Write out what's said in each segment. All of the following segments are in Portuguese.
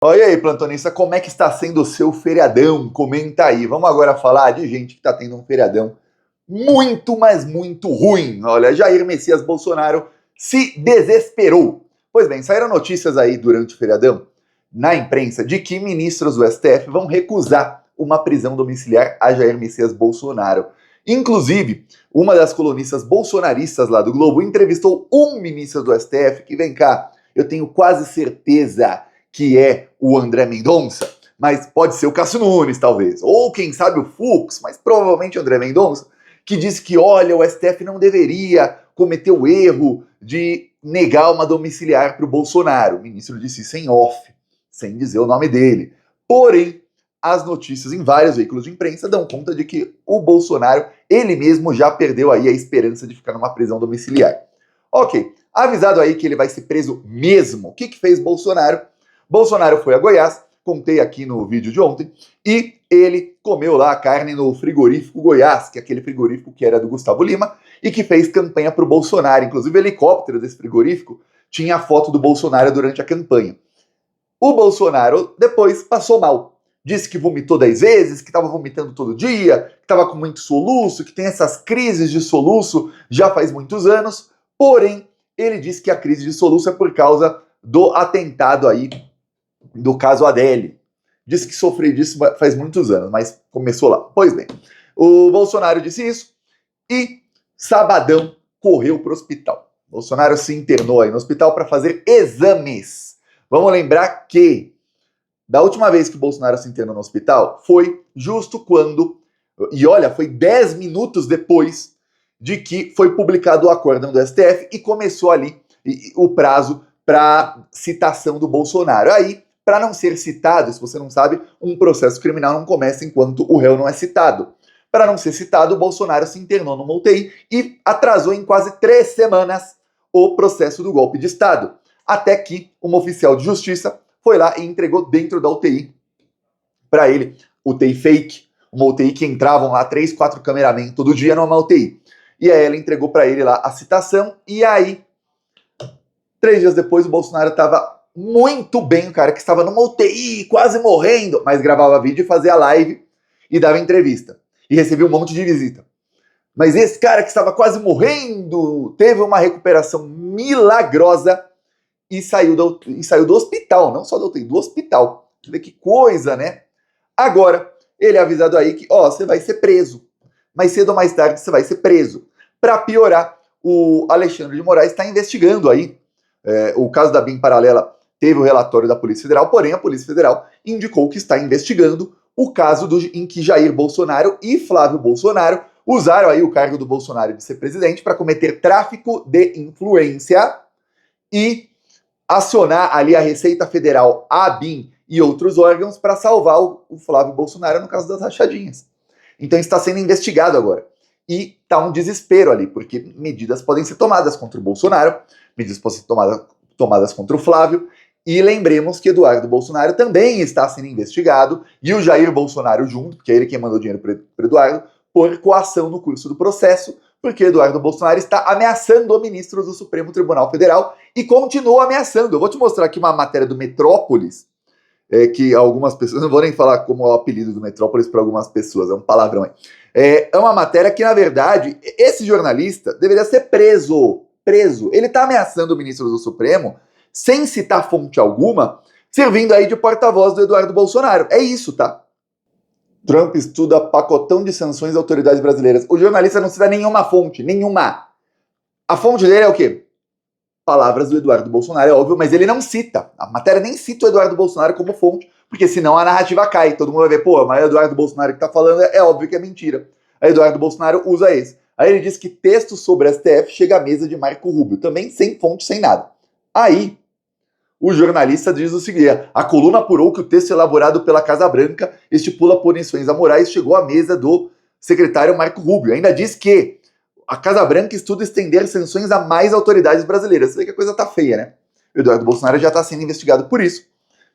Olha aí, plantonista, como é que está sendo o seu feriadão? Comenta aí. Vamos agora falar de gente que está tendo um feriadão muito, mas muito ruim. Olha, Jair Messias Bolsonaro se desesperou. Pois bem, saíram notícias aí durante o feriadão na imprensa de que ministros do STF vão recusar uma prisão domiciliar a Jair Messias Bolsonaro. Inclusive, uma das colunistas bolsonaristas lá do Globo entrevistou um ministro do STF que, vem cá, eu tenho quase certeza que é o André Mendonça, mas pode ser o Cássio Nunes, talvez, ou quem sabe o Fux, mas provavelmente o André Mendonça, que disse que, olha, o STF não deveria cometer o erro de negar uma domiciliar para o Bolsonaro. O ministro disse isso em off, sem dizer o nome dele. Porém, as notícias em vários veículos de imprensa dão conta de que o Bolsonaro, ele mesmo já perdeu aí a esperança de ficar numa prisão domiciliar. Ok, avisado aí que ele vai ser preso mesmo. O que fez Bolsonaro? Bolsonaro foi a Goiás, contei aqui no vídeo de ontem, e ele comeu lá a carne no frigorífico Goiás, que é aquele frigorífico que era do Gustavo Lima, e que fez campanha para o Bolsonaro. Inclusive o helicóptero desse frigorífico tinha a foto do Bolsonaro durante a campanha. O Bolsonaro depois passou mal. Disse que vomitou 10 vezes, que estava vomitando todo dia, que estava com muito soluço, que tem essas crises de soluço já faz muitos anos. Porém, ele disse que a crise de soluço é por causa do atentado aí do caso Adele. Disse que sofreu disso faz muitos anos, mas começou lá. Pois bem, o Bolsonaro disse isso e sabadão correu para o hospital. Bolsonaro se internou aí no hospital para fazer exames. Vamos lembrar que da última vez que o Bolsonaro se internou no hospital foi justo quando, e olha, foi 10 minutos depois de que foi publicado o acórdão do STF e começou ali o prazo para citação do Bolsonaro. Aí, para não ser citado, se você não sabe, um processo criminal não começa enquanto o réu não é citado. Para não ser citado, o Bolsonaro se internou numa UTI e atrasou em quase 3 semanas o processo do golpe de Estado. Até que uma oficial de justiça foi lá e entregou dentro da UTI para ele, UTI fake, uma UTI que entravam lá 3, 4 cameramen todo dia numa UTI. E aí ela entregou para ele lá a citação, e aí 3 dias depois o Bolsonaro estava muito bem, o cara que estava numa UTI, quase morrendo, mas gravava vídeo e fazia live e dava entrevista. E recebia um monte de visita. Mas esse cara que estava quase morrendo teve uma recuperação milagrosa e saiu do hospital, não só da UTI, do hospital. Você vê que coisa, né? Agora, ele é avisado aí que, ó, você vai ser preso. Mais cedo ou mais tarde você vai ser preso. Para piorar, o Alexandre de Moraes está investigando aí. O caso da BIM Paralela teve o relatório da Polícia Federal, porém a Polícia Federal indicou que está investigando o caso em que Jair Bolsonaro e Flávio Bolsonaro usaram aí o cargo do Bolsonaro de ser presidente para cometer tráfico de influência e acionar ali a Receita Federal, a BIM e outros órgãos para salvar o Flávio Bolsonaro no caso das rachadinhas. Então está sendo investigado agora. E está um desespero ali, porque medidas podem ser tomadas contra o Bolsonaro, medidas podem ser tomadas contra o Flávio, e lembremos que Eduardo Bolsonaro também está sendo investigado, e o Jair Bolsonaro junto, porque é ele quem mandou dinheiro para o Eduardo, por coação no curso do processo, porque Eduardo Bolsonaro está ameaçando o ministro do Supremo Tribunal Federal e continua ameaçando. Eu vou te mostrar aqui uma matéria do Metrópolis, que algumas pessoas, não vou nem falar como é o apelido do Metrópolis para algumas pessoas, é um palavrão aí. É uma matéria que, na verdade, esse jornalista deveria ser preso. Ele está ameaçando o ministro do Supremo, sem citar fonte alguma, servindo aí de porta-voz do Eduardo Bolsonaro. É isso, tá? Trump estuda pacotão de sanções às autoridades brasileiras. O jornalista não cita nenhuma fonte, nenhuma. A fonte dele é o quê? Palavras do Eduardo Bolsonaro, é óbvio, mas ele não cita. A matéria nem cita o Eduardo Bolsonaro como fonte, porque senão a narrativa cai. Todo mundo vai ver, pô, mas é o Eduardo Bolsonaro que tá falando, é óbvio que é mentira. Aí Eduardo Bolsonaro usa esse. Aí ele diz que texto sobre a STF chega à mesa de Marco Rubio, também sem fonte, sem nada. Aí, o jornalista diz o seguinte: a coluna apurou que o texto elaborado pela Casa Branca estipula punições a Moraes chegou à mesa do secretário Marco Rubio. Ainda diz que a Casa Branca estuda estender sanções a mais autoridades brasileiras. Você vê que a coisa tá feia, né? O Eduardo Bolsonaro já tá sendo investigado por isso.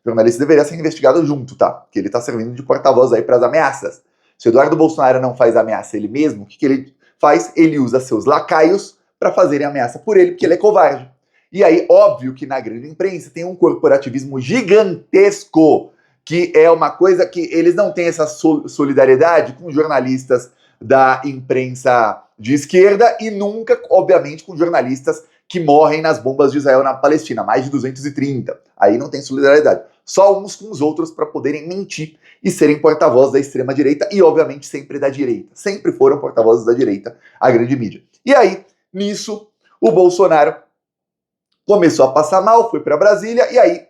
O jornalista deveria ser investigado junto, tá? Porque ele tá servindo de porta-voz aí para as ameaças. Se o Eduardo Bolsonaro não faz ameaça ele mesmo, o que ele faz? Ele usa seus lacaios para fazerem ameaça por ele, porque ele é covarde. E aí, óbvio que na grande imprensa tem um corporativismo gigantesco, que é uma coisa que eles não têm essa solidariedade com jornalistas da imprensa de esquerda e nunca, obviamente, com jornalistas que morrem nas bombas de Israel na Palestina, mais de 230. Aí não tem solidariedade. Só uns com os outros para poderem mentir e serem porta-vozes da extrema-direita e, obviamente, sempre da direita. Sempre foram porta-vozes da direita, a grande mídia. E aí, nisso, o Bolsonaro começou a passar mal, foi para Brasília e aí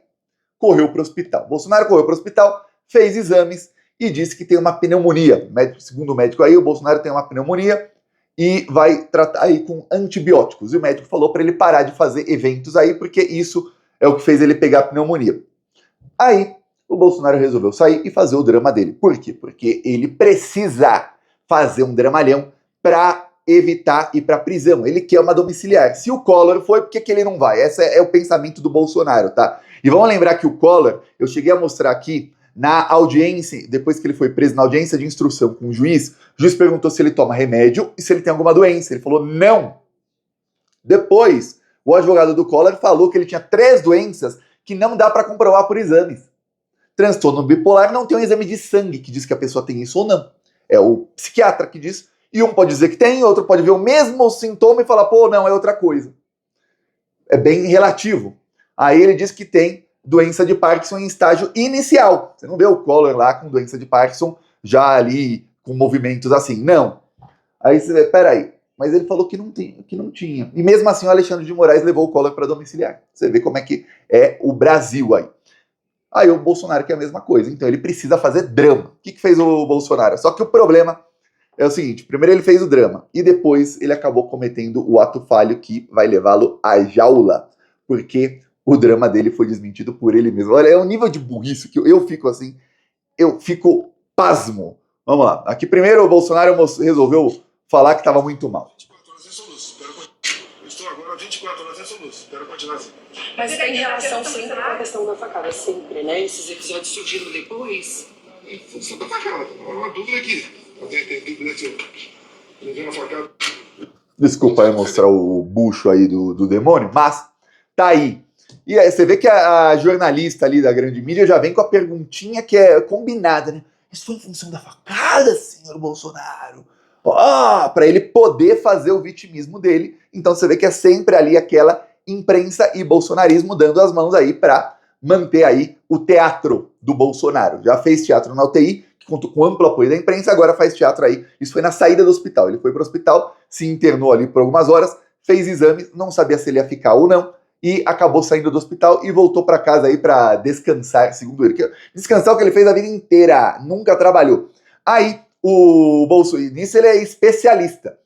correu para o hospital. Bolsonaro correu para o hospital, fez exames e disse que tem uma pneumonia. Segundo o médico aí, o Bolsonaro tem uma pneumonia e vai tratar aí com antibióticos. E o médico falou para ele parar de fazer eventos aí, porque isso é o que fez ele pegar a pneumonia. Aí, o Bolsonaro resolveu sair e fazer o drama dele. Por quê? Porque ele precisa fazer um dramalhão para evitar ir para prisão. Ele quer uma domiciliar. Se o Collor foi, por que ele não vai? Esse é o pensamento do Bolsonaro, tá? E vamos lembrar que o Collor, eu cheguei a mostrar aqui, na audiência, depois que ele foi preso, na audiência de instrução com o juiz perguntou se ele toma remédio e se ele tem alguma doença. Ele falou não. Depois, o advogado do Collor falou que ele tinha 3 doenças que não dá para comprovar por exames. Transtorno bipolar não tem um exame de sangue que diz que a pessoa tem isso ou não. É o psiquiatra que diz, e um pode dizer que tem, outro pode ver o mesmo sintoma e falar, pô, não, é outra coisa. É bem relativo. Aí ele diz que tem doença de Parkinson em estágio inicial. Você não vê o Collor lá com doença de Parkinson já ali com movimentos assim. Não. Aí você vê, peraí. Mas ele falou que não tinha. E mesmo assim o Alexandre de Moraes levou o Collor para domiciliar. Você vê como é que é o Brasil aí. Aí o Bolsonaro quer a mesma coisa. Então ele precisa fazer drama. O que fez o Bolsonaro? Só que o problema é o seguinte. Primeiro ele fez o drama. E depois ele acabou cometendo o ato falho que vai levá-lo à jaula. Porque o drama dele foi desmentido por ele mesmo. Olha, é um nível de burrice que eu fico assim, eu fico pasmo. Vamos lá. Aqui primeiro o Bolsonaro resolveu falar que estava muito mal. 24 horas sem soluço. Estou agora 24 horas sem soluço. Espero continuar assim. Mas tem relação sempre com a questão da facada, sempre, né? Esses episódios surgiram depois. Em função da facada. Uma dúvida aqui. Tem dúvida se eu levei uma facada. Desculpa aí mostrar o bucho aí do demônio, mas tá aí. E aí, você vê que a jornalista ali da grande mídia já vem com a perguntinha que é combinada, né? Isso foi em função da facada, senhor Bolsonaro? Para ele poder fazer o vitimismo dele. Então você vê que é sempre ali aquela imprensa e bolsonarismo dando as mãos aí para manter aí o teatro do Bolsonaro. Já fez teatro na UTI, que contou com amplo apoio da imprensa, agora faz teatro aí. Isso foi na saída do hospital. Ele foi para o hospital, se internou ali por algumas horas, fez exames, não sabia se ele ia ficar ou não, e acabou saindo do hospital e voltou para casa aí para descansar, segundo ele. Descansar o que ele fez a vida inteira, nunca trabalhou. Aí, o Bolsonaro, nisso ele é especialista.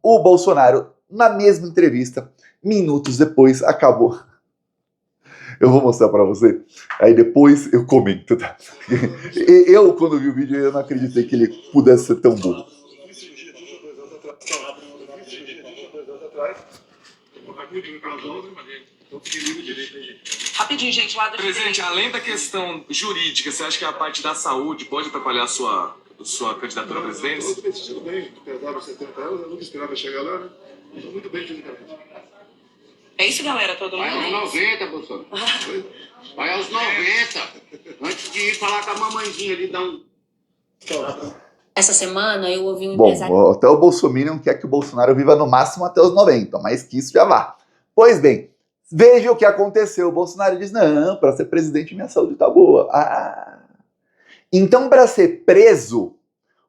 O Bolsonaro, na mesma entrevista, minutos depois, acabou. Eu vou mostrar para você, aí depois eu comento, tá? Eu, quando vi o vídeo, eu não acreditei que ele pudesse ser tão burro. Rapidinho, gente, lá do Presidente, além da questão jurídica, você acha que a parte da saúde pode atrapalhar a sua candidatura à presidência? Eu estou bem, apesar dos 70 anos, eu nunca esperava chegar lá, né? Estou muito bem fisicamente. É isso, galera, todo mundo. Vai aos 90, Bolsonaro. Vai aos 90. Antes de ir falar com a mamãezinha ali, dá um... Essa semana eu ouvi um Bom, empresário... até o Bolsonaro quer que o Bolsonaro viva no máximo até os 90, mas que isso já vá. Pois bem, veja o que aconteceu. O Bolsonaro diz, não, para ser presidente minha saúde tá boa. Então, para ser preso,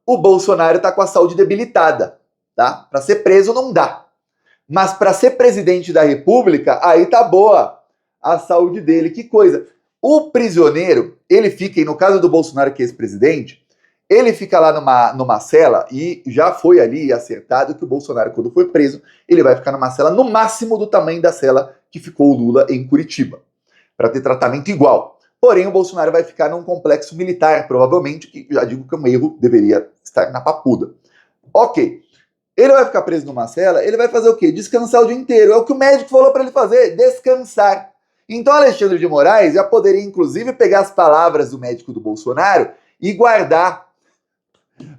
o Bolsonaro tá com a saúde debilitada, tá? Para ser preso não dá. Mas para ser presidente da República, aí tá boa a saúde dele. Que coisa. O prisioneiro, ele fica, e no caso do Bolsonaro, que é ex-presidente, ele fica lá numa cela, e já foi ali acertado que o Bolsonaro, quando for preso, ele vai ficar numa cela no máximo do tamanho da cela que ficou o Lula em Curitiba, para ter tratamento igual. Porém, o Bolsonaro vai ficar num complexo militar, provavelmente, que já digo que é um erro, deveria estar na papuda. Ok. Ele vai ficar preso numa cela, ele vai fazer o quê? Descansar o dia inteiro. É o que o médico falou para ele fazer, descansar. Então Alexandre de Moraes já poderia, inclusive, pegar as palavras do médico do Bolsonaro e guardar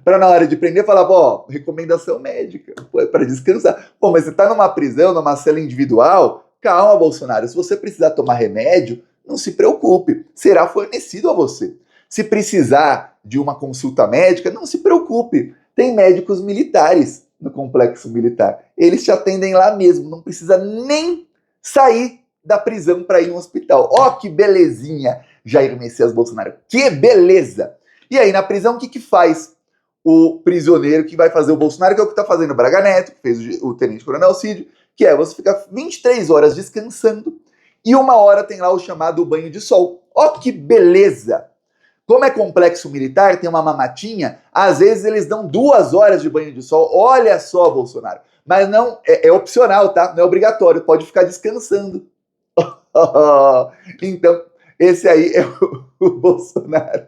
para na hora de prender falar, recomendação médica, para descansar. Mas você tá numa prisão, numa cela individual, calma, Bolsonaro, se você precisar tomar remédio, não se preocupe, será fornecido a você. Se precisar de uma consulta médica, não se preocupe, tem médicos militares no complexo militar. Eles te atendem lá mesmo, não precisa nem sair da prisão para ir no hospital. Ó, que belezinha, Jair Messias Bolsonaro, que beleza! E aí, na prisão, o que faz o prisioneiro que vai fazer o Bolsonaro, que é o que está fazendo o Braga Neto, que fez o Tenente Coronel Cid, que é você ficar 23 horas descansando e 1 hora tem lá o chamado banho de sol. Ó, que beleza! Como é complexo militar, tem uma mamatinha, às vezes eles dão 2 horas de banho de sol. Olha só, Bolsonaro. Mas não, é opcional, tá? Não é obrigatório, pode ficar descansando. Então, esse aí é o Bolsonaro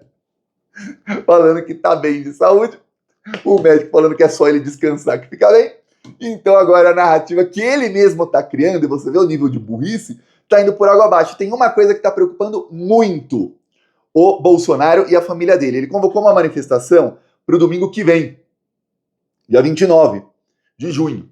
falando que tá bem de saúde, o médico falando que é só ele descansar que fica bem. Então agora a narrativa que ele mesmo tá criando, e você vê o nível de burrice, tá indo por água abaixo. Tem uma coisa que tá preocupando muito o Bolsonaro e a família dele. Ele convocou uma manifestação para o domingo que vem, dia 29 de junho.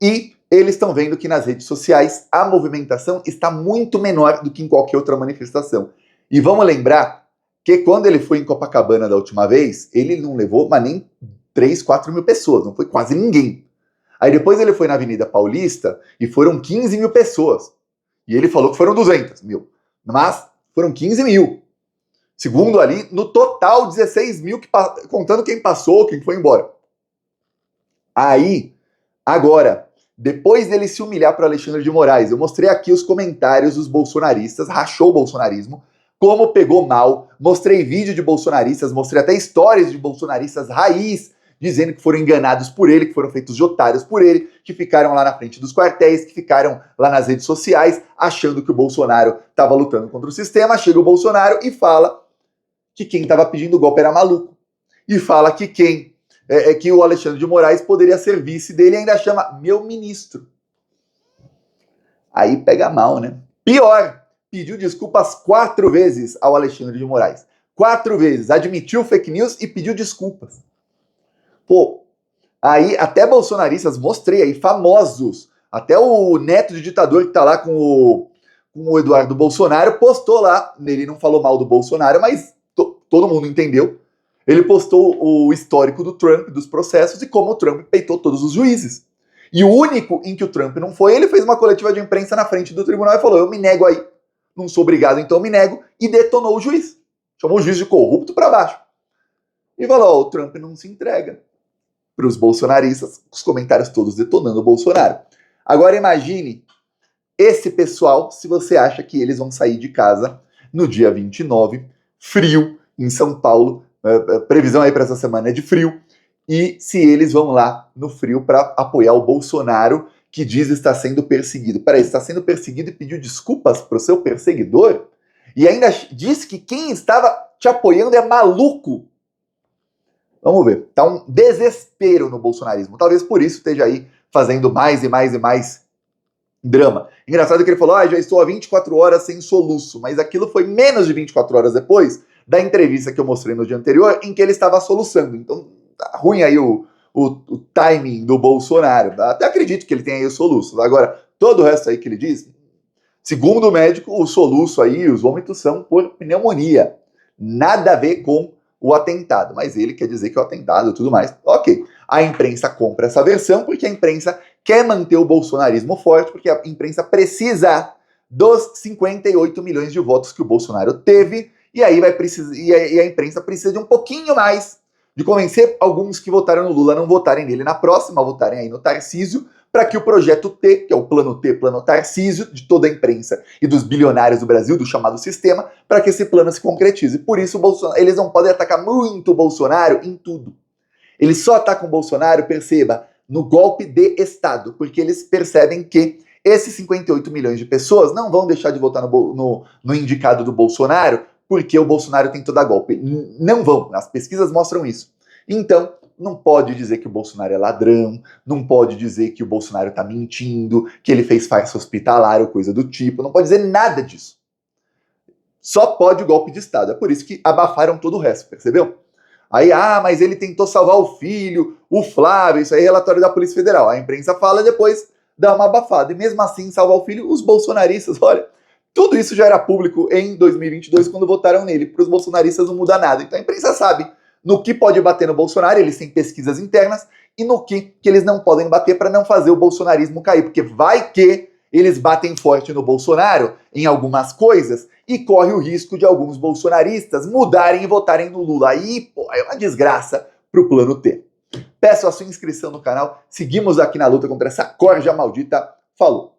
E eles estão vendo que nas redes sociais a movimentação está muito menor do que em qualquer outra manifestação. E vamos lembrar que quando ele foi em Copacabana da última vez, ele não levou mas nem 3, 4 mil pessoas, não foi quase ninguém. Aí depois ele foi na Avenida Paulista e foram 15 mil pessoas. E ele falou que foram 200 mil, mas foram 15 mil. Segundo ali, no total 16 mil, contando quem passou, quem foi embora. Aí, agora, depois dele se humilhar para Alexandre de Moraes, eu mostrei aqui os comentários dos bolsonaristas, rachou o bolsonarismo, como pegou mal, mostrei vídeo de bolsonaristas, mostrei até histórias de bolsonaristas raiz, dizendo que foram enganados por ele, que foram feitos de otários por ele, que ficaram lá na frente dos quartéis, que ficaram lá nas redes sociais, achando que o Bolsonaro estava lutando contra o sistema. Chega o Bolsonaro e fala que quem estava pedindo o golpe era maluco. E fala que que o Alexandre de Moraes poderia ser vice dele e ainda chama meu ministro. Aí pega mal, né? Pior, pediu desculpas 4 vezes ao Alexandre de Moraes. 4 vezes. Admitiu fake news e pediu desculpas. Pô, aí até bolsonaristas, mostrei aí, famosos, até o neto de ditador que tá lá com o Eduardo Bolsonaro, postou lá, ele não falou mal do Bolsonaro, mas todo mundo entendeu, ele postou o histórico do Trump, dos processos, e como o Trump peitou todos os juízes. E o único em que o Trump não foi, ele fez uma coletiva de imprensa na frente do tribunal e falou, eu me nego aí, não sou obrigado, então eu me nego, e detonou o juiz. Chamou o juiz de corrupto pra baixo. E falou, o Trump não se entrega. Para os bolsonaristas, os comentários todos detonando o Bolsonaro. Agora imagine esse pessoal, se você acha que eles vão sair de casa no dia 29, frio em São Paulo, previsão aí para essa semana é de frio, e se eles vão lá no frio para apoiar o Bolsonaro, que diz estar sendo perseguido. Peraí, está sendo perseguido e pediu desculpas para o seu perseguidor? E ainda disse que quem estava te apoiando é maluco. Vamos ver, tá um desespero no bolsonarismo. Talvez por isso esteja aí fazendo mais e mais e mais drama. Engraçado que ele falou, já estou há 24 horas sem soluço, mas aquilo foi menos de 24 horas depois da entrevista que eu mostrei no dia anterior, em que ele estava soluçando. Então tá ruim aí o timing do Bolsonaro. Até acredito que ele tem aí os soluços. Agora, todo o resto aí que ele diz, segundo o médico, o soluço aí, os vômitos são por pneumonia. Nada a ver com o atentado, mas ele quer dizer que é o atentado e tudo mais. Ok, a imprensa compra essa versão porque a imprensa quer manter o bolsonarismo forte, porque a imprensa precisa dos 58 milhões de votos que o Bolsonaro teve, e aí vai precisar, e a imprensa precisa de um pouquinho mais, de convencer alguns que votaram no Lula a não votarem nele na próxima, votarem aí no Tarcísio, para que o projeto T, que é o plano T, plano Tarcísio, de toda a imprensa e dos bilionários do Brasil, do chamado sistema, para que esse plano se concretize. Por isso, eles não podem atacar muito o Bolsonaro em tudo. Eles só atacam o Bolsonaro, perceba, no golpe de Estado, porque eles percebem que esses 58 milhões de pessoas não vão deixar de votar no indicado do Bolsonaro, porque o Bolsonaro tentou dar golpe. Não vão, as pesquisas mostram isso. Então, não pode dizer que o Bolsonaro é ladrão, não pode dizer que o Bolsonaro tá mentindo, que ele fez farsa hospitalar ou coisa do tipo, não pode dizer nada disso. Só pode o golpe de Estado, é por isso que abafaram todo o resto, percebeu? Aí, mas ele tentou salvar o filho, o Flávio, isso aí é relatório da Polícia Federal. A imprensa fala, depois dar uma abafada. E mesmo assim, salvar o filho, os bolsonaristas, olha, tudo isso já era público em 2022 quando votaram nele. Para os bolsonaristas não muda nada. Então a imprensa sabe no que pode bater no Bolsonaro, eles têm pesquisas internas, e no que eles não podem bater para não fazer o bolsonarismo cair. Porque vai que eles batem forte no Bolsonaro em algumas coisas e corre o risco de alguns bolsonaristas mudarem e votarem no Lula. Aí, pô, é uma desgraça pro plano T. Peço a sua inscrição no canal. Seguimos aqui na luta contra essa corja maldita. Falou!